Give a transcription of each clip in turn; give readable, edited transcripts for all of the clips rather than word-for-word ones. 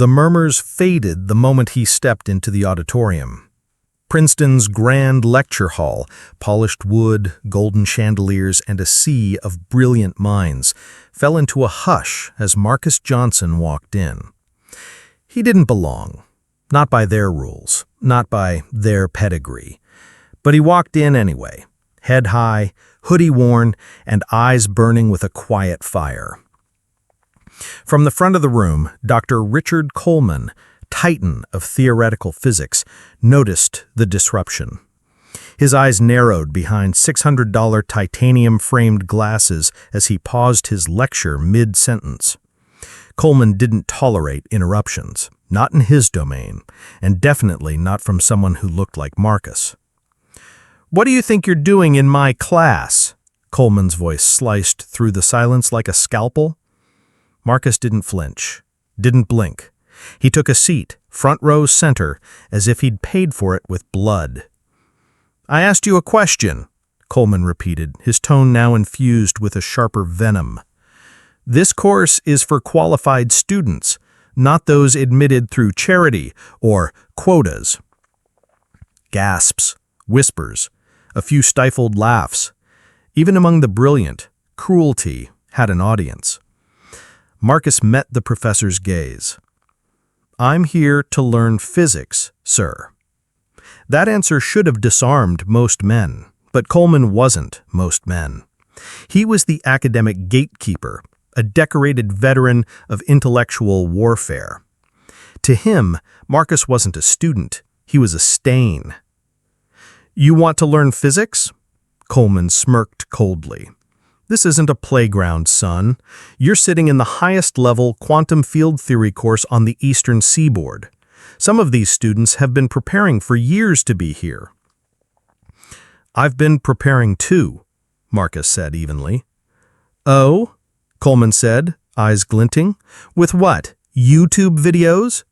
The murmurs faded the moment he stepped into the auditorium. Princeton's grand lecture hall, polished wood, golden chandeliers, and a sea of brilliant minds, fell into a hush as Marcus Johnson walked in. He didn't belong, not by their rules, not by their pedigree. But he walked in anyway, head high, hoodie worn, and eyes burning with a quiet fire. From the front of the room, Dr. Richard Coleman, titan of theoretical physics, noticed the disruption. His eyes narrowed behind $600 titanium-framed glasses as he paused his lecture mid-sentence. Coleman didn't tolerate interruptions, not in his domain, and definitely not from someone who looked like Marcus. "What do you think you're doing in my class?" Coleman's voice sliced through the silence like a scalpel. Marcus didn't flinch, didn't blink. He took a seat, front row center, as if he'd paid for it with blood. "I asked you a question," Coleman repeated, his tone now infused with a sharper venom. "This course is for qualified students, not those admitted through charity or quotas." Gasps, whispers, a few stifled laughs. Even among the brilliant, cruelty had an audience. Marcus met the professor's gaze. "I'm here to learn physics, sir." That answer should have disarmed most men, but Coleman wasn't most men. He was the academic gatekeeper, a decorated veteran of intellectual warfare. To him, Marcus wasn't a student, he was a stain. "You want to learn physics?" Coleman smirked coldly. "This isn't a playground, son. You're sitting in the highest-level quantum field theory course on the Eastern Seaboard. Some of these students have been preparing for years to be here." "I've been preparing too," Marcus said evenly. "Oh?" Coleman said, eyes glinting. "With what? YouTube videos?"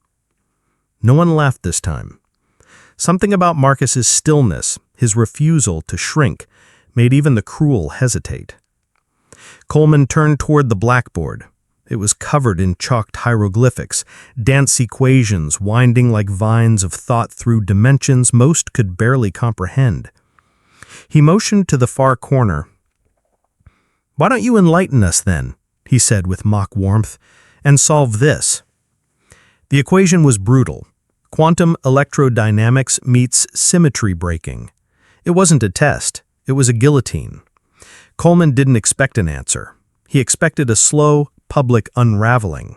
No one laughed this time. Something about Marcus's stillness, his refusal to shrink, made even the cruel hesitate. Coleman turned toward the blackboard. It was covered in chalked hieroglyphics, dense equations winding like vines of thought through dimensions most could barely comprehend. He motioned to the far corner. "Why don't you enlighten us then?" he said with mock warmth, "and solve this." The equation was brutal. Quantum electrodynamics meets symmetry breaking. It wasn't a test, it was a guillotine. Coleman didn't expect an answer. He expected a slow, public unraveling.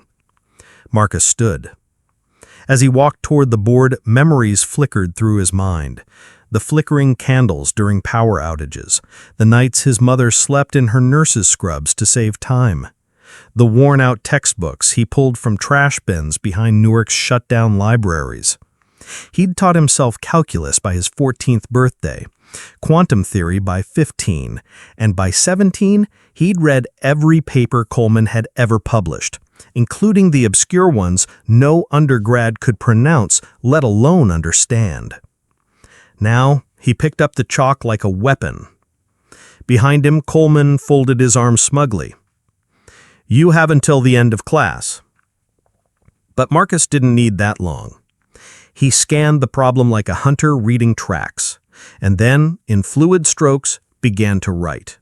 Marcus stood. As he walked toward the board, memories flickered through his mind. The flickering candles during power outages, the nights his mother slept in her nurse's scrubs to save time, the worn-out textbooks he pulled from trash bins behind Newark's shut-down libraries. He'd taught himself calculus by his 14th birthday, quantum theory by 15, and by 17, he'd read every paper Coleman had ever published, including the obscure ones no undergrad could pronounce, let alone understand. Now, he picked up the chalk like a weapon. Behind him, Coleman folded his arms smugly. "You have until the end of class." But Marcus didn't need that long. He scanned the problem like a hunter reading tracks, and then, in fluid strokes, began to write.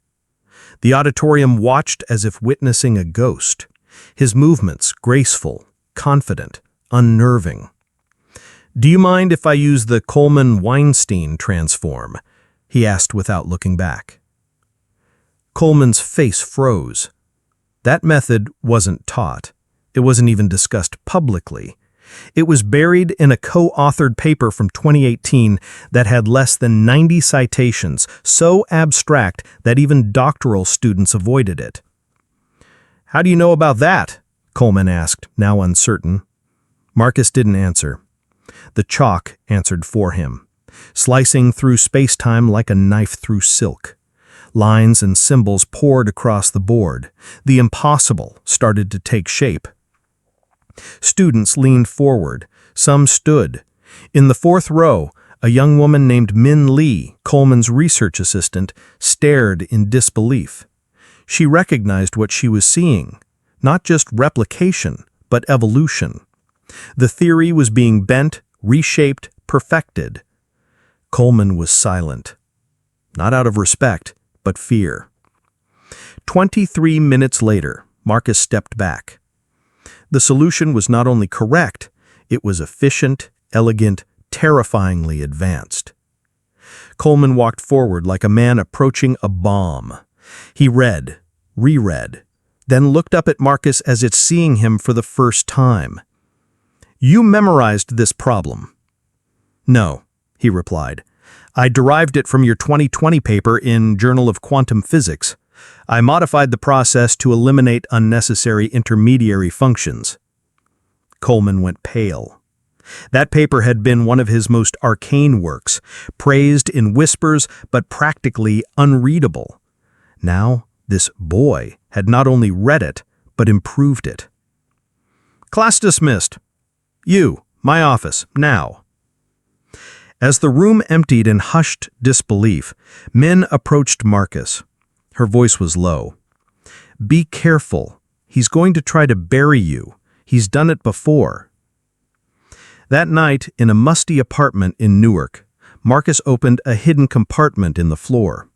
The auditorium watched as if witnessing a ghost, his movements graceful, confident, unnerving. "Do you mind if I use the Coleman-Weinstein transform?" he asked without looking back. Coleman's face froze. That method wasn't taught. It wasn't even discussed publicly. It was buried in a co-authored paper from 2018 that had less than 90 citations, so abstract that even doctoral students avoided it. "How do you know about that?" Coleman asked, now uncertain. Marcus didn't answer. The chalk answered for him, slicing through space-time like a knife through silk. Lines and symbols poured across the board. The impossible started to take shape. Students leaned forward. Some stood. In the fourth row, a young woman named Min Lee, Coleman's research assistant, stared in disbelief. She recognized what she was seeing, not just replication, but evolution. The theory was being bent, reshaped, perfected. Coleman was silent. Not out of respect, but fear. 23 minutes later, Marcus stepped back. The solution was not only correct, it was efficient, elegant, terrifyingly advanced. Coleman walked forward like a man approaching a bomb. He read, reread, then looked up at Marcus as if seeing him for the first time. "You memorized this problem." "No," he replied. "I derived it from your 2020 paper in Journal of Quantum Physics. I modified the process to eliminate unnecessary intermediary functions." Coleman went pale. That paper had been one of his most arcane works, praised in whispers but practically unreadable. Now, this boy had not only read it, but improved it. "Class dismissed. You, my office, now." As the room emptied in hushed disbelief, Min approached Marcus. Her voice was low. "Be careful. He's going to try to bury you. He's done it before." That night, in a musty apartment in Newark, Marcus opened a hidden compartment in the floor.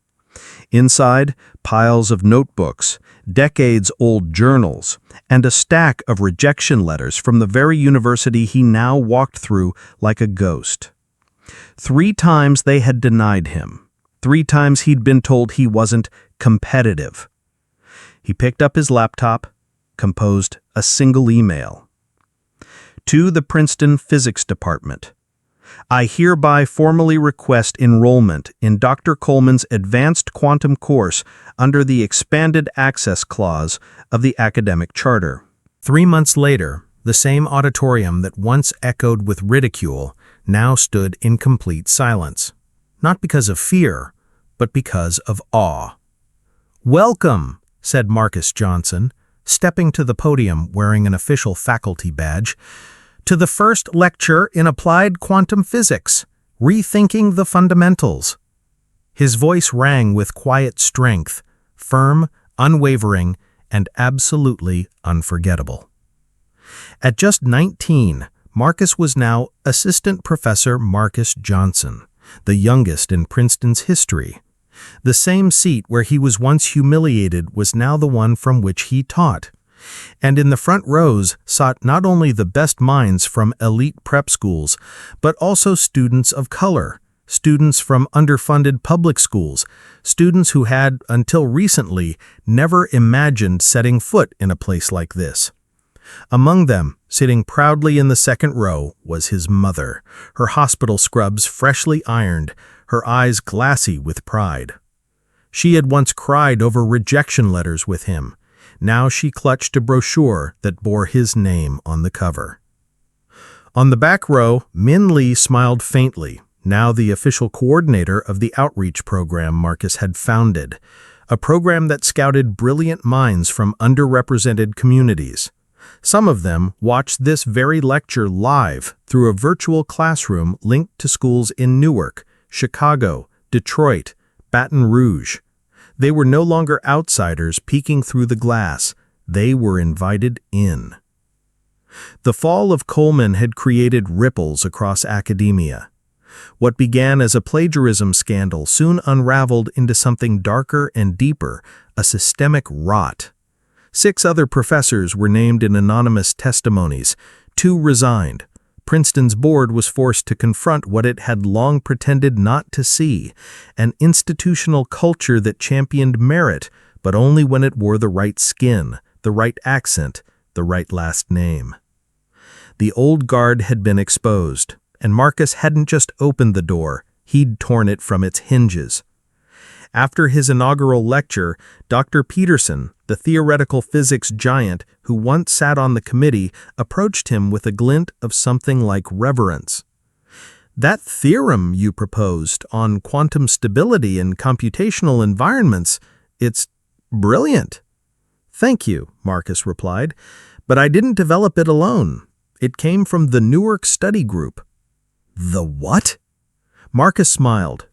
Inside, piles of notebooks, decades-old journals, and a stack of rejection letters from the very university he now walked through like a ghost. 3 times they had denied him. 3 times he'd been told he wasn't competitive. He picked up his laptop, composed a single email. "To the Princeton Physics Department. I hereby formally request enrollment in Dr. Coleman's Advanced Quantum course under the Expanded Access Clause of the Academic Charter." 3 months later, the same auditorium that once echoed with ridicule now stood in complete silence. Not because of fear, but because of awe. "Welcome," said Marcus Johnson, stepping to the podium wearing an official faculty badge, "to the first lecture in Applied Quantum Physics, Rethinking the Fundamentals." His voice rang with quiet strength, firm, unwavering, and absolutely unforgettable. At just 19, Marcus was now Assistant Professor Marcus Johnson, the youngest in Princeton's history. The same seat where he was once humiliated was now the one from which he taught. And in the front rows sat not only the best minds from elite prep schools, but also students of color, students from underfunded public schools, students who had, until recently, never imagined setting foot in a place like this. Among them, sitting proudly in the second row, was his mother, her hospital scrubs freshly ironed, her eyes glassy with pride. She had once cried over rejection letters with him. Now she clutched a brochure that bore his name on the cover. On the back row, Min Lee smiled faintly, now the official coordinator of the outreach program Marcus had founded, a program that scouted brilliant minds from underrepresented communities. Some of them watched this very lecture live through a virtual classroom linked to schools in Newark, Chicago, Detroit, Baton Rouge. They were no longer outsiders peeking through the glass. They were invited in. The fall of Coleman had created ripples across academia. What began as a plagiarism scandal soon unraveled into something darker and deeper, a systemic rot. 6 other professors were named in anonymous testimonies. 2 resigned. Princeton's board was forced to confront what it had long pretended not to see, an institutional culture that championed merit, but only when it wore the right skin, the right accent, the right last name. The old guard had been exposed, and Marcus hadn't just opened the door, he'd torn it from its hinges. After his inaugural lecture, Dr. Peterson, the theoretical physics giant who once sat on the committee, approached him with a glint of something like reverence. "That theorem you proposed on quantum stability in computational environments, it's brilliant." "Thank you," Marcus replied, "but I didn't develop it alone. It came from the Newark study group." "The what?" Marcus smiled.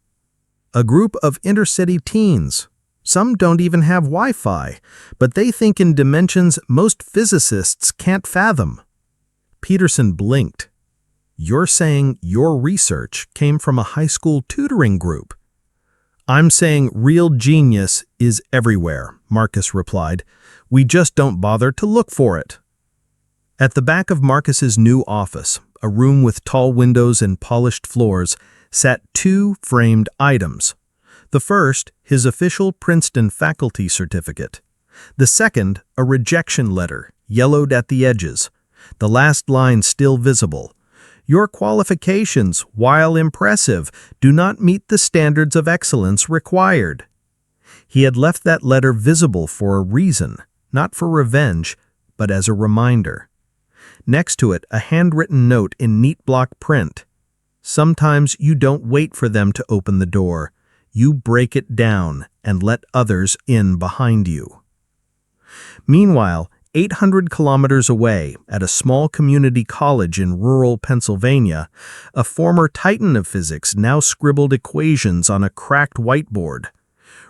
"A group of intercity teens. Some don't even have Wi-Fi, but they think in dimensions most physicists can't fathom." Peterson blinked. "You're saying your research came from a high school tutoring group?" "I'm saying real genius is everywhere," Marcus replied. "We just don't bother to look for it." At the back of Marcus's new office, a room with tall windows and polished floors, sat two framed items. The first, his official Princeton faculty certificate. The second, a rejection letter, yellowed at the edges. The last line still visible. "Your qualifications, while impressive, do not meet the standards of excellence required." He had left that letter visible for a reason, not for revenge, but as a reminder. Next to it, a handwritten note in neat block print. "Sometimes you don't wait for them to open the door. You break it down and let others in behind you." Meanwhile, 800 kilometers away, at a small community college in rural Pennsylvania, a former titan of physics now scribbled equations on a cracked whiteboard.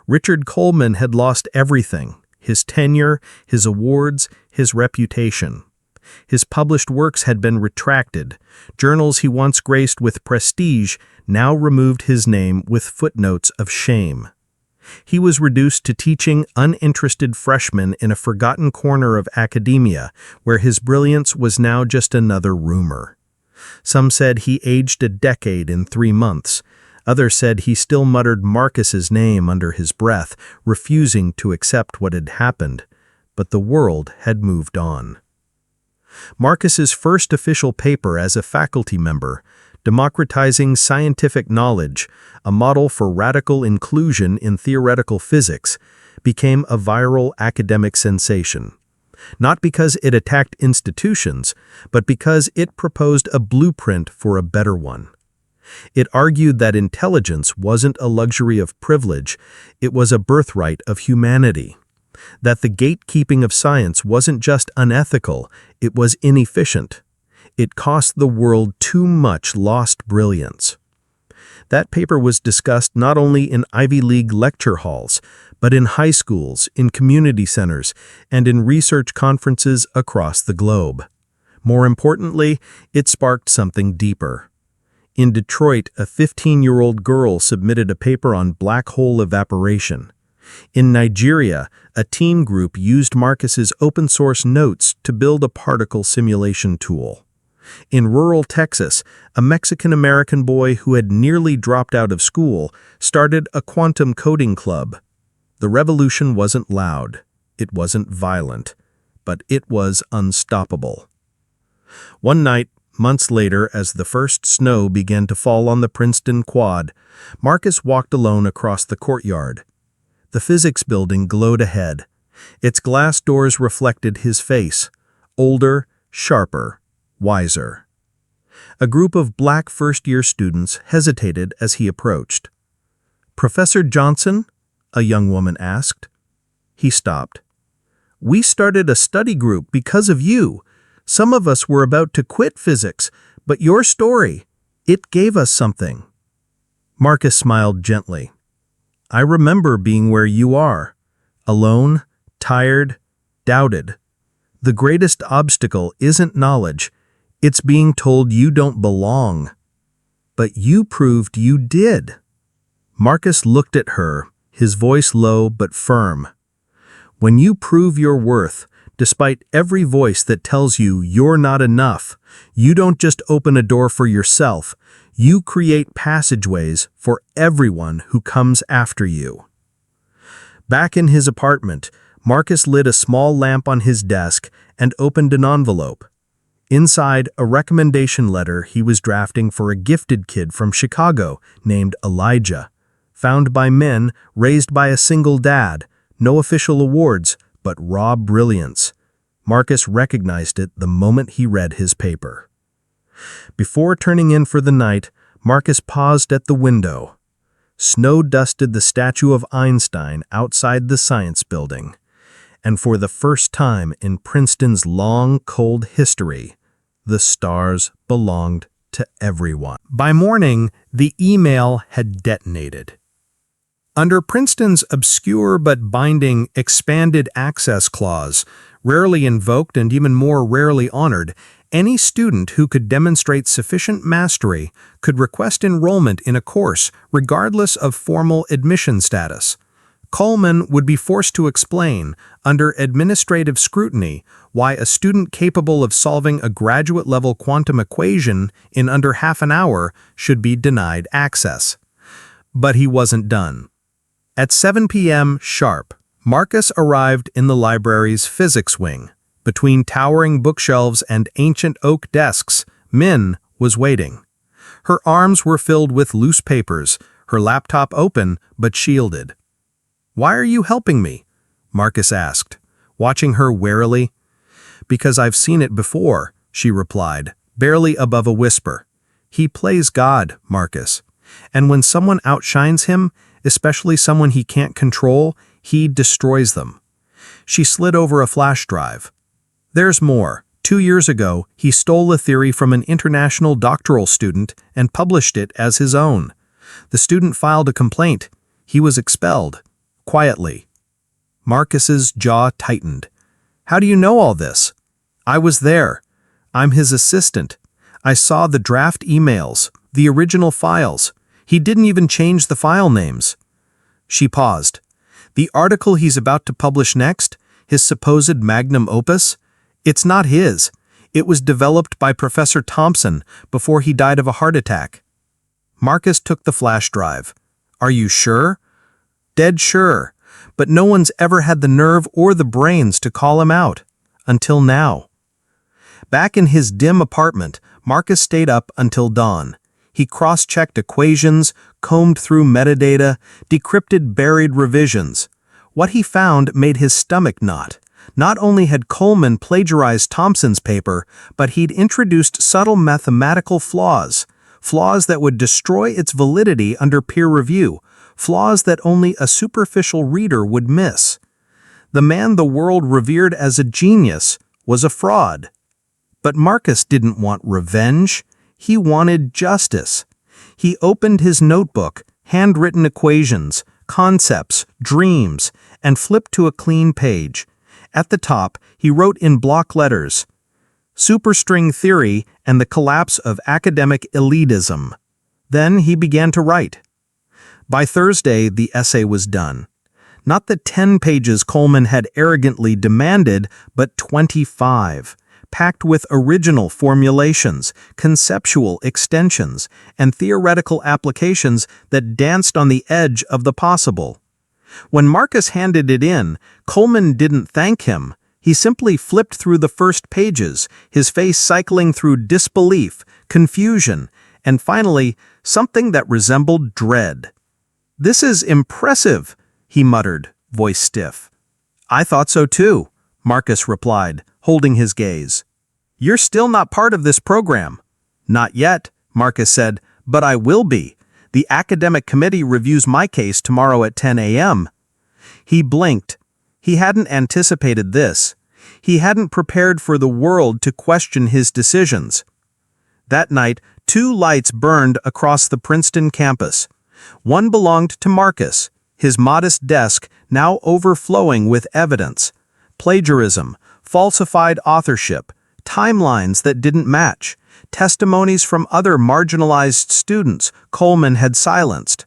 Richard Coleman had lost everything: his tenure, his awards, his reputation. His published works had been retracted. Journals he once graced with prestige now removed his name with footnotes of shame. He was reduced to teaching uninterested freshmen in a forgotten corner of academia, where his brilliance was now just another rumor. Some said he aged a decade in 3 months. Others said he still muttered Marcus's name under his breath, refusing to accept what had happened. But the world had moved on. Marcus's first official paper as a faculty member, Democratizing Scientific Knowledge, a model for radical inclusion in theoretical physics, became a viral academic sensation. Not because it attacked institutions, but because it proposed a blueprint for a better one. It argued that intelligence wasn't a luxury of privilege, it was a birthright of humanity. That the gatekeeping of science wasn't just unethical, it was inefficient. It cost the world too much lost brilliance. That paper was discussed not only in Ivy League lecture halls, but in high schools, in community centers, and in research conferences across the globe. More importantly, it sparked something deeper. In Detroit, a 15-year-old girl submitted a paper on black hole evaporation. In Nigeria, a teen group used Marcus's open-source notes to build a particle simulation tool. In rural Texas, a Mexican-American boy who had nearly dropped out of school started a quantum coding club. The revolution wasn't loud, it wasn't violent, but it was unstoppable. One night, months later, as the first snow began to fall on the Princeton quad, Marcus walked alone across the courtyard. The physics building glowed ahead. Its glass doors reflected his face, older, sharper, wiser. A group of black first-year students hesitated as he approached. "Professor Johnson?" a young woman asked. He stopped. "We started a study group because of you. Some of us were about to quit physics, but your story, it gave us something." Marcus smiled gently. "I remember being where you are, alone, tired, doubted. The greatest obstacle isn't knowledge, it's being told you don't belong. But you proved you did." Marcus looked at her, his voice low but firm. "When you prove your worth, despite every voice that tells you you're not enough, you don't just open a door for yourself, you create passageways for everyone who comes after you." Back in his apartment, Marcus lit a small lamp on his desk and opened an envelope. Inside, a recommendation letter he was drafting for a gifted kid from Chicago named Elijah. Found by men, raised by a single dad, no official awards, but raw brilliance. Marcus recognized it the moment he read his paper. Before turning in for the night, Marcus paused at the window. Snow dusted the statue of Einstein outside the science building. And for the first time in Princeton's long, cold history, the stars belonged to everyone. By morning, the email had detonated. Under Princeton's obscure but binding expanded access clause, rarely invoked and even more rarely honored, Any student who could demonstrate sufficient mastery could request enrollment in a course regardless of formal admission status. Coleman would be forced to explain, under administrative scrutiny, why a student capable of solving a graduate-level quantum equation in under half an hour should be denied access. But he wasn't done. At 7 p.m. sharp, Marcus arrived in the library's physics wing. Between towering bookshelves and ancient oak desks, Min was waiting. Her arms were filled with loose papers, her laptop open but shielded. "Why are you helping me?" Marcus asked, watching her warily. "Because I've seen it before," she replied, barely above a whisper. "He plays God, Marcus. And when someone outshines him, especially someone he can't control, he destroys them." She slid over a flash drive. "There's more. 2 years ago, he stole a theory from an international doctoral student and published it as his own. The student filed a complaint. He was expelled. Quietly." Marcus's jaw tightened. "How do you know all this?" "I was there. I'm his assistant. I saw the draft emails, the original files. He didn't even change the file names." She paused. "The article he's about to publish next, his supposed magnum opus, it's not his. It was developed by Professor Thompson before he died of a heart attack." Marcus took the flash drive. "Are you sure?" "Dead sure. But no one's ever had the nerve or the brains to call him out. Until now." Back in his dim apartment, Marcus stayed up until dawn. He cross-checked equations, combed through metadata, decrypted buried revisions. What he found made his stomach knot. Not only had Coleman plagiarized Thompson's paper, but he'd introduced subtle mathematical flaws that would destroy its validity under peer review, flaws that only a superficial reader would miss. The man the world revered as a genius was a fraud. But Marcus didn't want revenge. He wanted justice. He opened his notebook, handwritten equations, concepts, dreams, and flipped to a clean page. At the top, he wrote in block letters, "Superstring theory and the collapse of academic elitism." Then he began to write. By Thursday, the essay was done. Not the 10 pages Coleman had arrogantly demanded, but 25, packed with original formulations, conceptual extensions, and theoretical applications that danced on the edge of the possible. When Marcus handed it in, Coleman didn't thank him. He simply flipped through the first pages, his face cycling through disbelief, confusion, and finally, something that resembled dread. "This is impressive," he muttered, voice stiff. "I thought so too," Marcus replied, holding his gaze. "You're still not part of this program." "Not yet," Marcus said, "but I will be. The academic committee reviews my case tomorrow at 10 a.m. He blinked. He hadn't anticipated this. He hadn't prepared for the world to question his decisions. That night, 2 lights burned across the Princeton campus. One belonged to Marcus, his modest desk now overflowing with evidence. Plagiarism, falsified authorship, timelines that didn't match, testimonies from other marginalized students Coleman had silenced.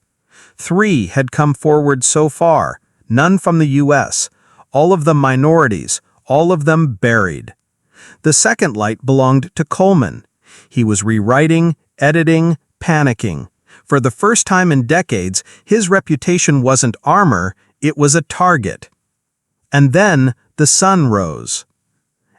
3 had come forward so far, none from the U.S., all of them minorities, all of them buried. The second light belonged to Coleman. He was rewriting, editing, panicking. For the first time in decades, his reputation wasn't armor, it was a target. And then the sun rose.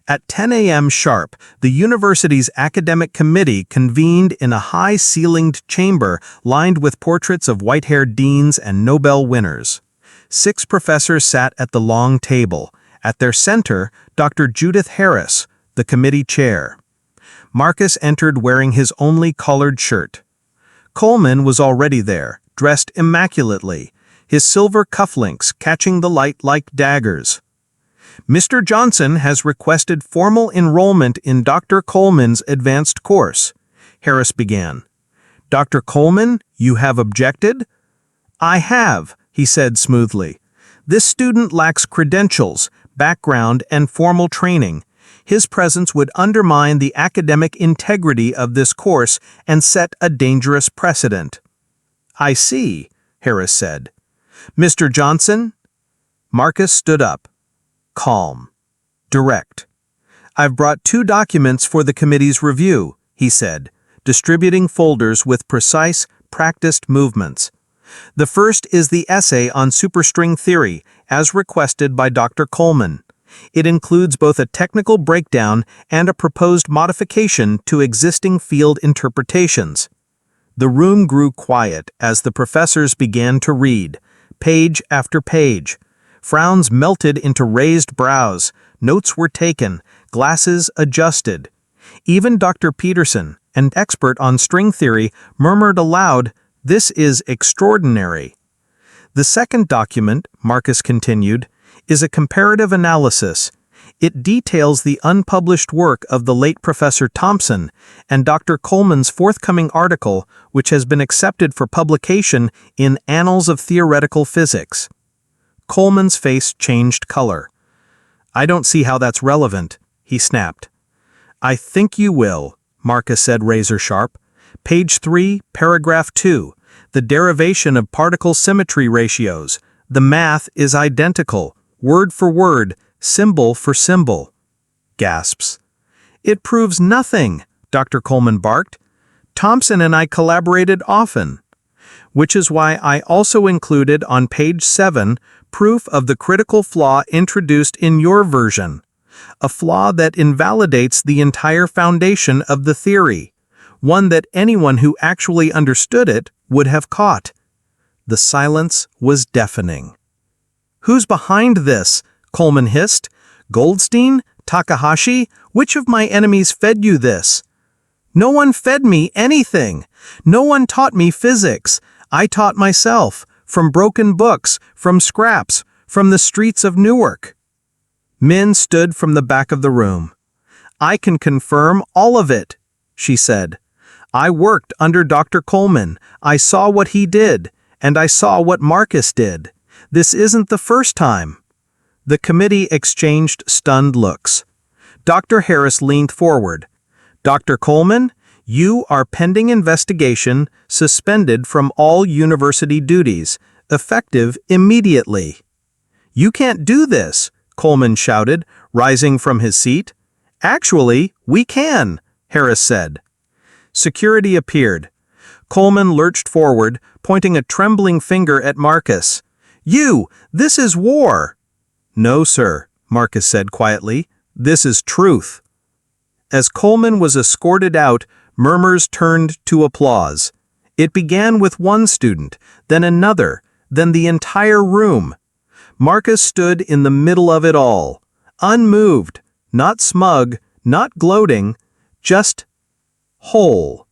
At 10 a.m. sharp, the university's academic committee convened in a high-ceilinged chamber lined with portraits of white-haired deans and Nobel winners. 6 professors sat at the long table. At their center, Dr. Judith Harris, the committee chair. Marcus entered wearing his only collared shirt. Coleman was already there, dressed immaculately, his silver cufflinks catching the light like daggers. "Mr. Johnson has requested formal enrollment in Dr. Coleman's advanced course," Harris began. "Dr. Coleman, you have objected?" "I have," he said smoothly. "This student lacks credentials, background, and formal training. His presence would undermine the academic integrity of this course and set a dangerous precedent. "I see," Harris said. "Mr. Johnson?" Marcus stood up. Calm. Direct. "I've brought 2 documents for the committee's review," he said, distributing folders with precise, practiced movements. "The first is the essay on superstring theory, as requested by Dr. Coleman. It includes both a technical breakdown and a proposed modification to existing field interpretations." The room grew quiet as the professors began to read, page after page. Frowns melted into raised brows, notes were taken, glasses adjusted. Even Dr. Peterson, an expert on string theory, murmured aloud, "This is extraordinary." "The second document," Marcus continued, "is a comparative analysis. It details the unpublished work of the late Professor Thompson and Dr. Coleman's forthcoming article, which has been accepted for publication in Annals of Theoretical Physics." Coleman's face changed color. "I don't see how that's relevant," he snapped. "I think you will," Marcus said razor-sharp. "Page 3, paragraph 2, the derivation of particle symmetry ratios. The math is identical, word for word, symbol for symbol." Gasps. "It proves nothing," Dr. Coleman barked. "Thompson and I collaborated often." "Which is why I also included on page 7 proof of the critical flaw introduced in your version. A flaw that invalidates the entire foundation of the theory. One that anyone who actually understood it would have caught." The silence was deafening. "Who's behind this?" Coleman hissed. "Goldstein? Takahashi? Which of my enemies fed you this?" "No one fed me anything. No one taught me physics. I taught myself, from broken books, from scraps, from the streets of Newark." Min stood from the back of the room. "I can confirm all of it," she said. "I worked under Dr. Coleman. I saw what he did, and I saw what Marcus did. This isn't the first time." The committee exchanged stunned looks. Dr. Harris leaned forward. "Dr. Coleman, you are pending investigation, suspended from all university duties, effective immediately." "You can't do this," Coleman shouted, rising from his seat. "Actually, we can," Harris said. Security appeared. Coleman lurched forward, pointing a trembling finger at Marcus. "You! This is war!" "No, sir," Marcus said quietly. "This is truth." As Coleman was escorted out, murmurs turned to applause. It began with one student, then another, then the entire room. Marcus stood in the middle of it all, unmoved, not smug, not gloating, just whole.